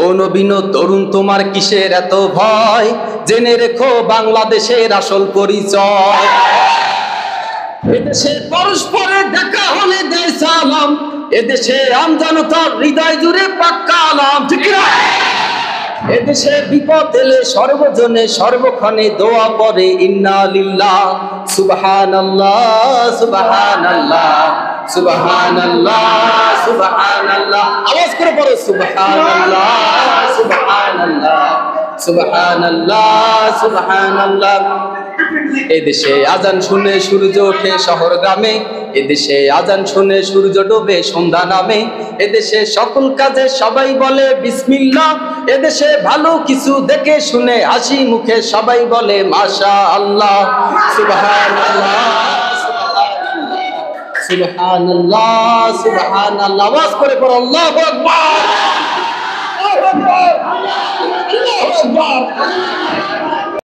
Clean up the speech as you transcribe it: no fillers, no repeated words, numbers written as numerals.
ও নবীন তরুণ তোমার কিসের এত ভয়, জেনে রেখো বাংলাদেশের আসল পরিচয়। এদেশে পরস্পরের দেখা হলে দেয় সালাম, এদেশে আমজনতার হৃদয় জুড়ে পাক্কা আলাম, ঠিক না? এদেশে বিপদ এলে সর্বজনে সর্বক্ষণে দোয়া পড়ে ইন্না লিল্লাহ সুবহানাল্লাহ সুবহানাল্লাহ সুবহানাল্লাহ সুবহানাল্লাহ। আওয়াজ করে পড়ো সুবহানাল্লাহ সুবহানাল্লাহ সুবহানাল্লাহ সুবহানাল্লাহ। এদেশে আজান শুনে সূর্য ওঠে শহর গ্রামে, এদেশে আজান শুনে সূর্য ডোবে সন্ধ্যা নামে, এদেশে সকল কাজে সবাই বলে বিসমিল্লাহ, এদেশে ভালো কিছু দেখে শুনে হাসি মুখে সবাই বলে মাশাআল্লাহ। সুবহানাল্লাহ সুবহানাল্লাহ সুবহানাল্লাহ। আওয়াজ করে পড়ো আল্লাহু আকবার আল্লাহু আকবার আল্লাহু আকবার।